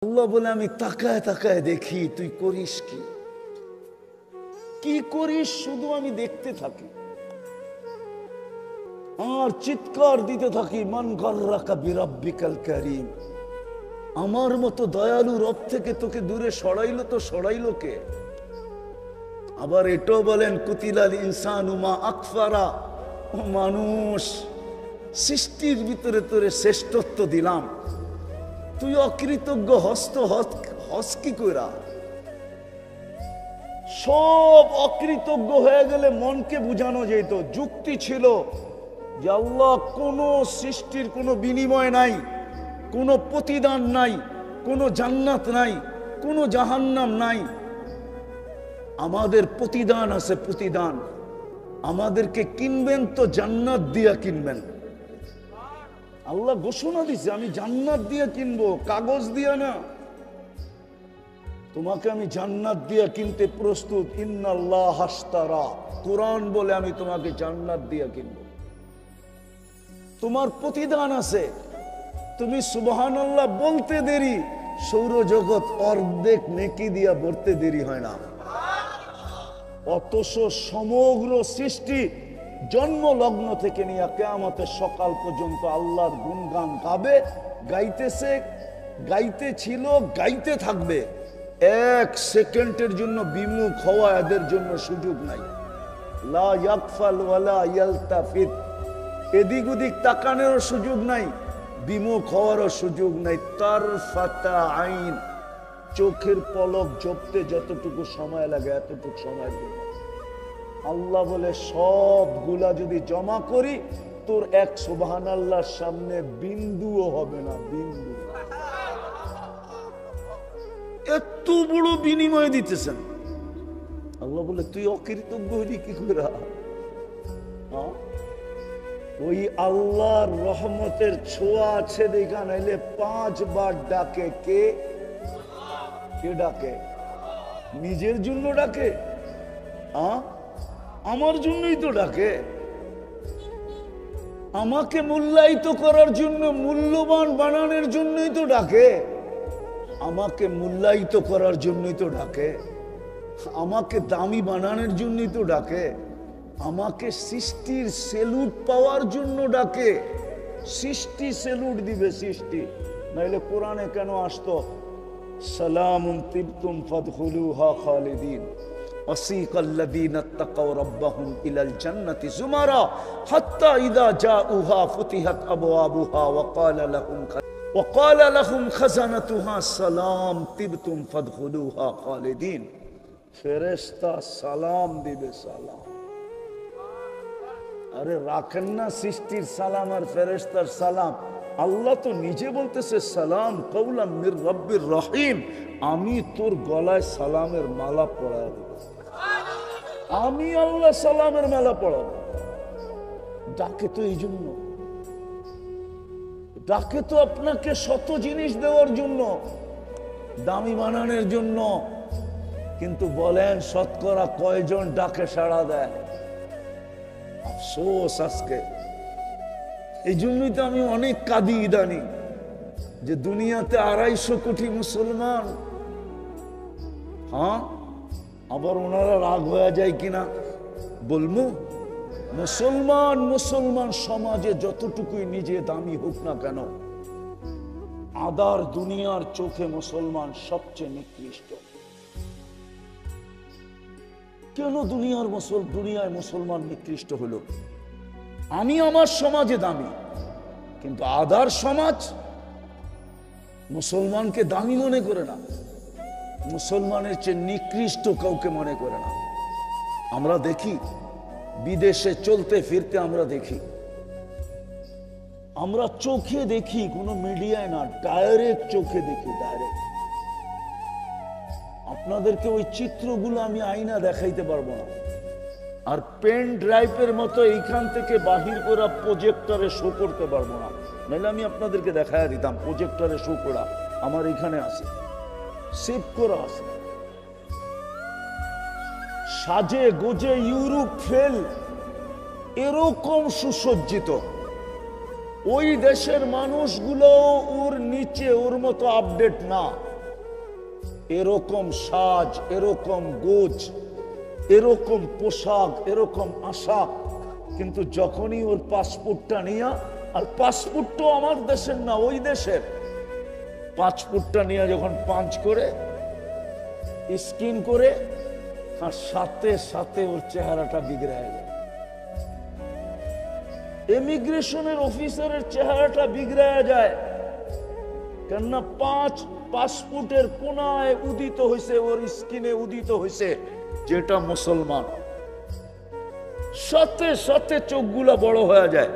আল্লাহ বলে আমি তাকায় তাকায় দেখি তুই করিস কি, কি করিস শুধু আমি দেখতে থাকি আর চিৎকার দিতে থাকি, মান গাররাকা বিরাব্বিকাল কারীম। আমার মতো দয়ালু রব থেকে তোকে দূরে সরাইলো তো সরাইলো কে? আবার এটাও বলেন কুতিলাল ইনসানু মা আকফারা, ও মানুষ সৃষ্টির ভিতরে তোরে শ্রেষ্ঠত্ব দিলাম, তুই অকৃতজ্ঞ হস্ত হস কি কইরা? সব অকৃতজ্ঞ হয়ে গেলে মনকে বুঝানো যেত, যুক্তি ছিল যে আল্লাহ কোন সৃষ্টির কোনো বিনিময় নাই, কোনো প্রতিদান নাই, কোনো জান্নাত নাই, কোনো জাহান্নাম নাই। আমাদের প্রতিদান আছে, প্রতিদান। আমাদেরকে কিনবেন তো জান্নাত দিয়া কিনবেন। আল্লাহ ঘোষণা দিছে আমি জান্নাত দিয়ে কিনবো, কাগজ দিয়া না। তোমাকে আমি জান্নাত দিয়ে কিনতে প্রস্তুত। ইন্নাল্লাহ হাশতারা, কোরআন বলে আমি তোমাকে জান্নাত দিয়ে কিনবো। তোমার প্রতিদান আছে। তুমি সুবহানাল্লাহ বলতে দেরি, সৌরজগৎ অর্ধেক নেকি দিয়া ভরতে দেরি হয় না। অথচ সমগ্র সৃষ্টি জন্ম লগ্ন থেকে নিয়ে কিয়ামতের সকাল পর্যন্ত আল্লাহর গুণগান গাবে, গাইতেছে, গাইতেছিল, গাইতে থাকবে। এক সেকেন্ডের জন্য বিমুখ হওয়া এদের জন্য সুযোগ নাই। লা ইয়াগফাল ওয়ালা ইয়ালতাফিত, এদিক ওদিক তাকানোর সুযোগ নাই, বিমুখ হওয়ারও সুযোগ নাই। তারফাতা আইন, চোখের পলক জপতে যতটুকু সময় লাগে এতটুকু সময়ের জন্য। আল্লাহ বলে সবগুলা যদি জমা করি তোর এক সুবহানাল্লাহর সামনে বিন্দুও হবে না, বিন্দু। এত বড় বিনিময় দিতেছেন। আল্লাহ বলে তুই অকৃতজ্ঞ হলি কি করে? ওই আল্লাহর রহমতের ছোঁয়া আছে দেখা নাইলে 5 বার ডাকে। কে কে ডাকে? নিজের জন্য ডাকে? আমার জন্যই তো ডাকে। আমাকে মূল্যায়িত করার জন্য, মূল্যবান বানানোর জন্যই তো ডাকে। আমাকে মূল্যায়িত করার জন্যই তো ডাকে। আমাকে দামি বানানোর জন্যই তো ডাকে। আমাকে সৃষ্টির সেলুট পাওয়ার জন্য ডাকে। সৃষ্টি সেলুট দিবে, সৃষ্টি। নাইলে কোরআনে কেন আসতো সালামুন তিবতুম ফাদখুলুহা খালিদিন ওয়াসিকাল্লাযীনা তাকাউ রাব্বাহুম ইলাল জান্নাতি যুমারা হাত্তা ইযা জাউহা ফুতিহাত আবওয়াবুহা ওয়া ক্বালা লাহুম খাজানাতুহা সালাম তিবতুম ফাদখুলুহা খালিদিন। ফেরেশতা সালাম দিবে, সালাম। আরে রাখেন না সৃষ্টির সালাম আর ফেরেশতার সালাম। আল্লাহ তো নিজে বলতেছে সালাম কওলাম মির রব্বির রহিম। আমি তোর গলায় সালামের মালা পরায় দেব। আমি আল্লাহ সালামের মালা পরাবো। ডাকে তো এই জন্য, ডাকে তো আপনাকে শত জিনিস দেওয়ার জন্য, দামি বানানোর জন্য। কিন্তু বলেন শতকরা কয়জন ডাকে সাড়া দেয়? আফসোস আজকে। এই জন্যই তো আমি অনেক কাঁদি ইদানি যে দুনিয়াতে 250 কোটি মুসলমান। আবার ওনারা রাগ হয়ে যায় কিনা বলবো। মুসলমান সমাজে যতটুকুই নিজে দামি হোক না কেন, আদার দুনিয়ার চোখে মুসলমান সবচেয়ে নিকৃষ্ট। কেন দুনিয়ায় মুসলমান নিকৃষ্ট হলো? আমি আমার সমাজে দামি, কিন্তু আদার সমাজ মুসলমানকে দামি মনে করে না, মুসলমানের চেয়ে নিকৃষ্ট কাউকে মনে করে না। আমরা দেখি বিদেশে চলতে ফিরতে, আমরা দেখি, আমরা চোখে দেখি, কোনো মিডিয়ায় না, ডাইরেক্ট চোখে দেখি, ডাইরেক্ট। আপনাদেরকে ওই চিত্রগুলো আমি আয়না দেখাইতে পারবো না। আর পেন ড্রাইভের মতো এইখান থেকে বাহির করা প্রজেক্টরে শো করতে পারবো না, নাহলে আমি আপনাদেরকে দেখাইয়া দিতাম। প্রজেক্টরে শো করা আমার এখানে আছে, সেভ করা আছে। সাজে গোজে ইউরোপ ফেল, এরকম সুসজ্জিত। ওই দেশের মানুষগুলো ওর নিচে, ওর মতো আপডেট না। এরকম সাজ, এরকম গোজ, এরকম পোশাক, এরকম আশা, কিন্তু যখনই ওর পাসপোর্টটা নিয়ে, আর পাসপোর্টটাও আমার দেশের না, ওই দেশের, পাসপোর্টটা নিয়ে যখন পাঞ্চ করে স্ক্যান করে, আর সাথে সাথে ওর চেহারাটা বিগড়ে যায়। ইমিগ্রেশনের অফিসারের চেহারাটা বিগড়ে যায়, কেননা 5 পাসপোর্টের কোনায় উদিত হয়েছে, ওর স্কিনে উদিত হয়েছে যেটা মুসলমান। সাথে সাথে চোখগুলা বড় হয়ে যায়,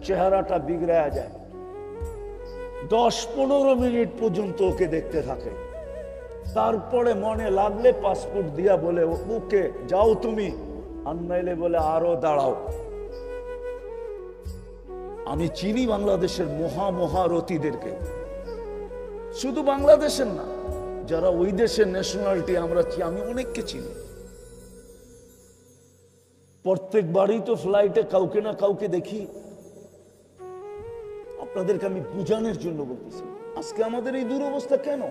চেহারাটা বিগড়ে যায়। 10-15 মিনিট পর্যন্ত ওকে দেখতে থাকে, তারপরে মনে লাগলে পাসপোর্ট দিয়া বলে ওকে যাও তুমি, আর নাইলে বলে আরো দাঁড়াও। আমি চিনি বাংলাদেশের মহারথীদেরকে, শুধু বাংলাদেশের না, যারা ওই দেশের ন্যাশনালিটি আমরা আমি অনেককে চিনি। প্রত্যেকবারই তো ফ্লাইটে কাউকে না কাউকে দেখি। আপনাদেরকে আমি বুঝানোর জন্য বলতেছি, আজকে আমাদের এই দুরবস্থা কেন?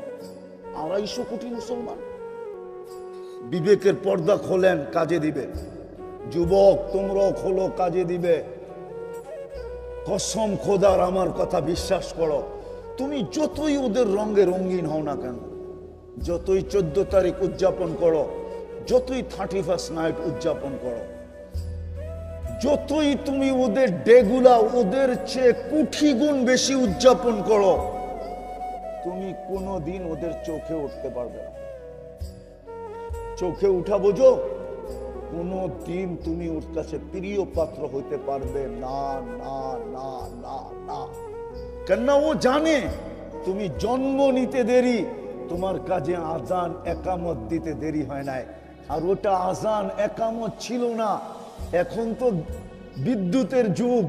250 কোটি মুসলমান। বিবেকের পর্দা খোলেন, কাজে দিবে। যুবক তোমরাও খোলো, কাজে দিবে। কসম খোদার, আমার কথা বিশ্বাস করো, তুমি যতই ওদের রঙে রঙিন হও না কেন, যতই 14 তারিখ উদযাপন করো, যতই 31st নাইট উদযাপন করো, যতই তুমি ওদের ডেগুলা ওদের চেয়ে কোটি গুণ বেশি উদযাপন করো, তুমি কোনোদিন ওদের চোখে উঠতে পারবে না। চোখে উঠা বোঝো, কোনদিন তুমি ওর কাছে প্রিয় পাত্র হইতে পারবে না, না না না না। কেননা ও জানে তুমি জন্ম নিতে দেরি, তোমার কাজে আজান একামত দিতে দেরি হয় নাই। আর ওটা আজান একামত ছিল না। এখন তো বিদ্যুতের যুগ,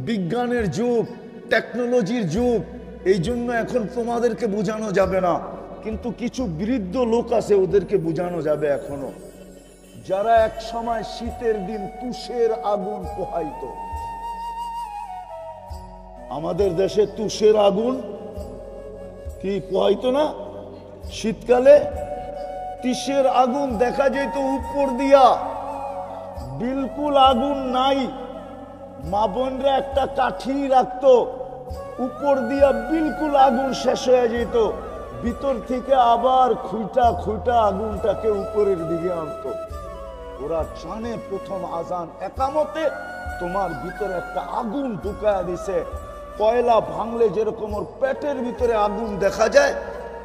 বিজ্ঞানের যুগ, টেকনোলজির যুগ, এই জন্য এখন তোমাদেরকে বোঝানো যাবে না, কিন্তু কিছু বৃদ্ধ লোক আছে, ওদেরকে বোঝানো যাবে এখনো, যারা এক সময় শীতের দিন তুষের আগুন পোহাইতো। আমাদের দেশে তুষের আগুন কি পোহাইতো না? শীতকালে তুষের আগুন দেখা যেত উপর দিয়া, বিলকুল আগুন নাই। মা বোনরা একটা কাঠি রাখতো, উপর দিয়া বিলকুল আগুন শেষ হয়ে যেত, ভিতর থেকে আবার খুঁটা খুঁটা আগুনটাকে উপরের দিকে আনতো। ওরা জানে প্রথম আজান একামতে তোমার ভিতরে একটা আগুন ঢুকায়া দিছে। কয়লা ভাঙলে যেরকম ওর পেটের ভিতরে আগুন দেখা যায়,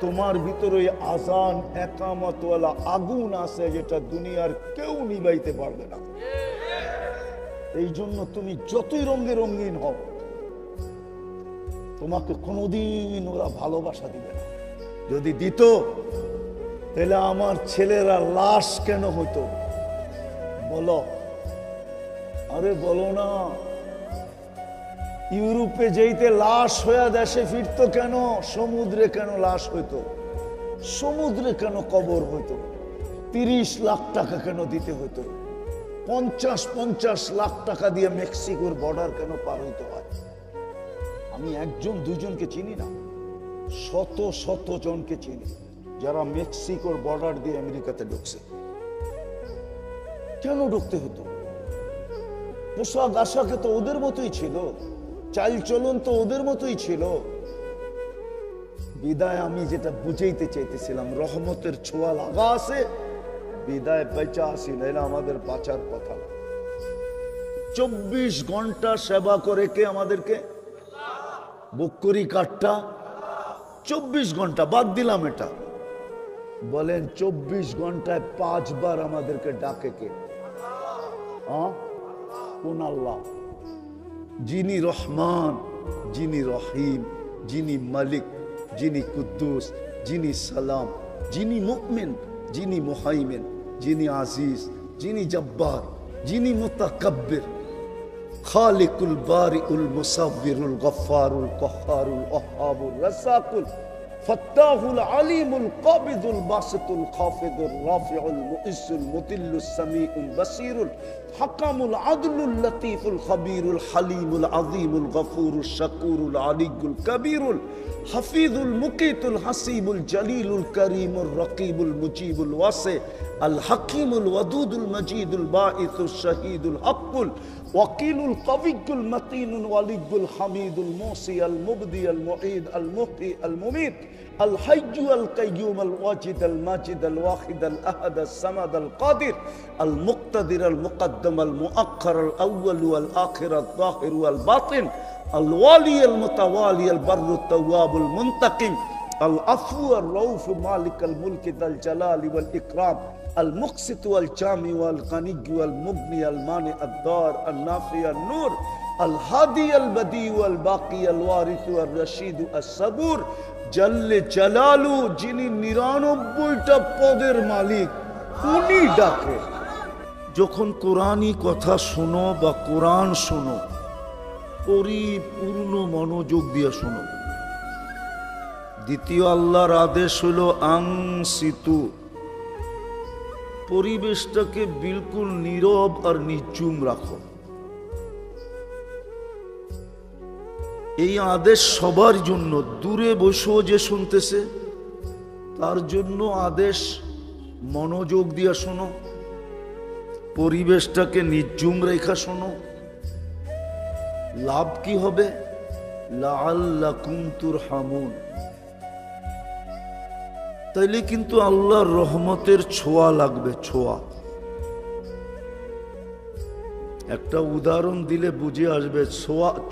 তোমার ভিতরে ওই আজান একামতওয়ালা আগুন আছে, যেটা দুনিয়ার কেউ নিবাইতে পারবে না। এই জন্য তুমি যতই রঙে রঙিন হও, তোমাকে কোনোদিন ওরা ভালোবাসা দিবে না। যদি দিত, তাহলে আমার ছেলেরা লাশ কেন হতো? বলো, আরে বলো না। ইউরোপে যেতে লাশ হয়ে দেশে ফিরতো কেন? সমুদ্রে কেন লাশ হইতো? সমুদ্রে কেন কবর হইতো? 30 লাখ টাকা কেন দিতে হইতো? 50 লাখ টাকা দিয়ে মেক্সিকোর বর্ডার কেন পার হইতে হয়? আমি 1-2জনকে চিনি না, শত শত জনকে চিনি যারা মেক্সিকোর বর্ডার দিয়ে আমেরিকাতে ঢুকছে। কেন ঢুকতে হতো? পোশাক আশাকে তো ওদের মতোই ছিল, চাল চলন তো ওদের মতোই ছিল। বিদায় আমি যেটা বুঝাইতে চাইতেছিলাম, রহমতের ছোঁয়া লাগা আছে, বিদায় বেঁচা আসি, নাইলে আমাদের বাঁচার কথা না। 24 ঘন্টা সেবা করে কে আমাদেরকে? বকরি কাঠটা 24 ঘন্টা, বাদ দিলাম এটা। বলেন 24 ঘন্টায় 5 বার আমাদেরকে ডাকে কে? কোন আল্লাহ? যিনি রহমান, যিনি রহিম, যিনি মালিক, যিনি কুদ্দুস, যিনি সালাম, যিনি মুমিন, যিনি মুহাইমিন, যিনি আজিজ, যিনি জব্বার, যিনি মুতাকাব্বির, খালিকুল বারিউল মুসাব্বিরুল গফফারুল কহ্হারুল ওয়াহ্হাবুর রাজ্জাকুল ফাত্তাহুল আলিমুল কাবিদুল বাসিতুল খাফিদুর রাফিউল মুইজ্জুল মুদিল্লুস সামিউল বাসিরুল হাকামুল আদলুল লতীফুল খবীরুল হালিমুল আযীমুল গফুরুশ শাকুরুল আলিয়্যুল কবীরুল হাফিজুল মুকিতুল হাসিবুল জালিলুল করিমুর রকিবুল মুজিবুল ওয়াসি আল হাকিমুল ওয়াদুদুল মজিদুল বাঈসুল শাহীদুল হকুল ওয়াকিলুল কবিয়ুল মতিনুল ওয়ালিয়ুল হামিদুল মুসি আল মুবদি আল মুঈদ আল মুহয়ি আল মুমীত আল হাইয়্যু আল কাইয়্যুম আল ওয়াজিদ আল মাজিদ আল ওয়াহিদ আল আহাদ আল সামাদ আল কাদির আল মুক্তাদির আল মুকদ্দম আল মুআক্খার আল আউয়াল ওয়াল আখির আল যাহির ওয়াল বাতিন الوالي المتوالي البر التواب المنتقم العفو الرؤوف مالك الملك ذا الجلال والإكرام المقسط والجامع والغني والمغني المانع الضار النافع النور الهادي البديع والباقي الوارث والرشيد الصبور جل جلاله যিনি 99টা পদের মালিক উনি ডাকে যখন কোরআনী কথা শোনো বা কোরআন শোনো পরিপূর্ণ মনোযোগ দিয়ে শোনো। দ্বিতীয় আল্লাহর আদেশ হলো আনসিতু, পরিবেশটাকে বিলকুল নীরব আর নিঝুম রাখো। এই আদেশ সবার জন্য, দূরে বসেও যে শুনতেছে তার জন্য আদেশ মনোযোগ দিয়ে শোনো, পরিবেশটাকে নিঝুম রেখা শোনো। লাভ কি হবে? লাআল্লাকুম তুরহামুন। তাইলে কিন্তু আল্লাহর রহমতের ছোঁয়া লাগবে, ছোঁয়া। একটা উদাহরণ দিলে বুঝে আসবে।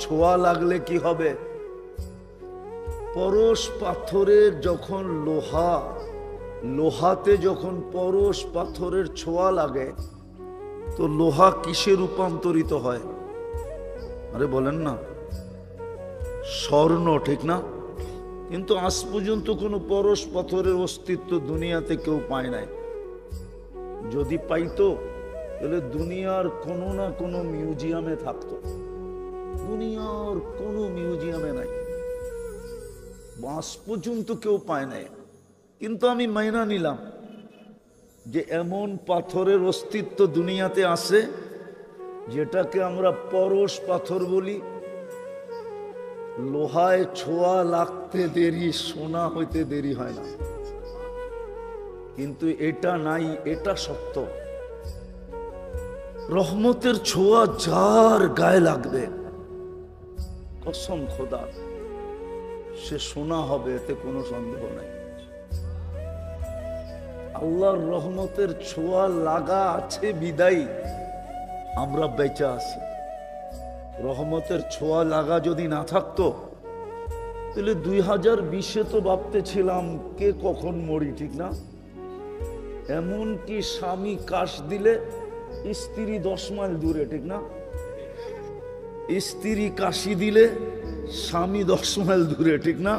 ছোঁয়া লাগলে কি হবে? পরশ পাথরের যখন লোহাতে যখন পরশ পাথরের ছোঁয়া লাগে তো লোহা কিসে রূপান্তরিত হয়? আরে বলেন না, স্বর্ণ, ঠিক না? কিন্তু আজ পর্যন্ত কোনো পরশ পাথরের অস্তিত্ব দুনিয়াতে কেউ পায় নাই। যদি পাইতো তাহলে দুনিয়ার কোনো না কোনো মিউজিয়ামে থাকতো। দুনিয়ার কোনো মিউজিয়ামে নাই, আজ পর্যন্ত কেউ পায় নাই। কিন্তু আমি মাইনা নিলাম যে এমন পাথরের অস্তিত্ব দুনিয়াতে আছে যেটাকে আমরা পরশ পাথর বলি। লোহায় ছোঁয়া লাগতে দেরি, সোনা হইতে দেরি হয় না। কিন্তু এটা নাই, এটা সত্য। রহমতের ছোঁয়া যার গায়ে লাগবে, কসম খোদা, সে সোনা হবে, এতে কোনো সন্দেহ নাই। আল্লাহর রহমতের ছোঁয়া লাগা আছে বিদায়ী আমরা বেঁচে আছি। রহমতের ছোঁয়া লাগা যদি না থাকতো তাহলে 2020-এ তো ভাবতেছিলাম কে কখন মরি, ঠিক না? এমন কি স্বামী কাশ দিলে স্ত্রী 10 মাইল দূরে, ঠিক না? স্ত্রী কাশি দিলে স্বামী 10 মাইল দূরে, ঠিক না?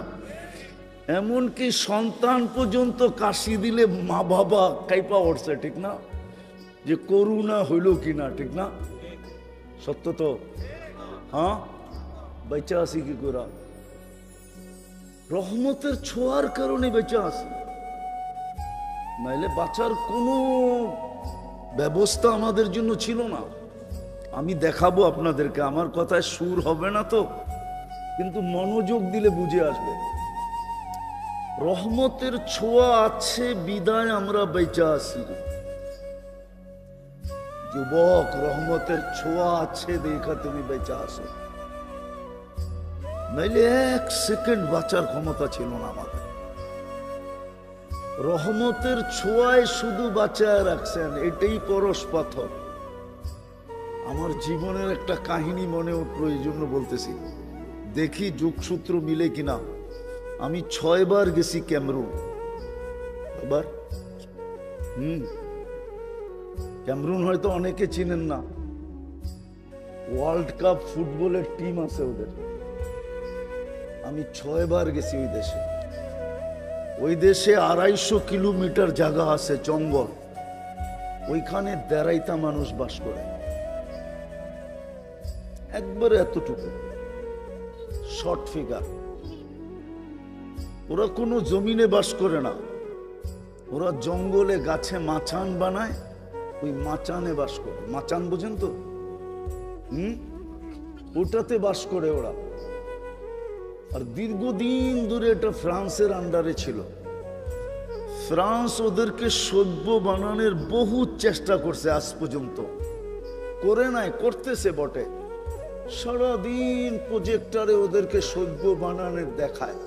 এমন কি সন্তান পর্যন্ত কাশি দিলে মা বাবা কাইপা উঠছে, ঠিক না? যে করুণা হইল কিনা, ঠিক না? সত্য তো? হ্যাঁ, বেঁচে আছি কি করে? রহমতের ছোঁয়ার কারণে বেঁচে আছি, নাইলে বাঁচার কোনো ব্যবস্থা আমাদের জন্য ছিল না। আমি দেখাবো আপনাদেরকে, আমার কথায় সুর হবে না তো, কিন্তু মনোযোগ দিলে বুঝে আসবে। রহমতের ছোঁয়া আছে বিদায় আমরা বেঁচে আছি। যুবক, রহমতের ছোঁয়া আছে দেখা তুমি বেঁচে আসো, নাইলে 1 সেকেন্ড বাঁচার ক্ষমতা ছিল না আমাদের। রহমতের ছোঁয়ায় শুধু বাঁচায় রাখছেন, এটাই পরশ পাথর। আমার জীবনের একটা কাহিনী মনে উঠলো, এই জন্য বলতেছি, দেখি যোগসূত্র মিলে কিনা। আমি 6 বার গেছি ক্যামেরুন। এবার ক্যামেরুন হয়তো অনেকে চিনেন না, ওয়ার্ল্ড কাপ ফুটবলের টিম আছে ওদের। আমি 6 বার গেছি ওই দেশে। ওই দেশে 250 কিলোমিটার জায়গা আছে, জঙ্গল। ওইখানে 1.5টা মানুষ বাস করে, একবারে এতটুকু শর্ট ফিগার। ওরা কোনো জমিনে বাস করে না, ওরা জঙ্গলে গাছে মাচান বানায়, ওই মাচানে বাস করে। মাচান বুঝেন তো? ওটাতে বাস করে ওরা। আর দীর্ঘদিন ধরে এটা ফ্রান্সের আন্ডারে ছিল। ফ্রান্স ওদেরকে সভ্য বানানোর বহু চেষ্টা করছে, আজ পর্যন্ত করে নাই, করতেছে বটে। সারাদিন প্রজেক্টরে ওদেরকে সভ্য বানানোর দেখায়।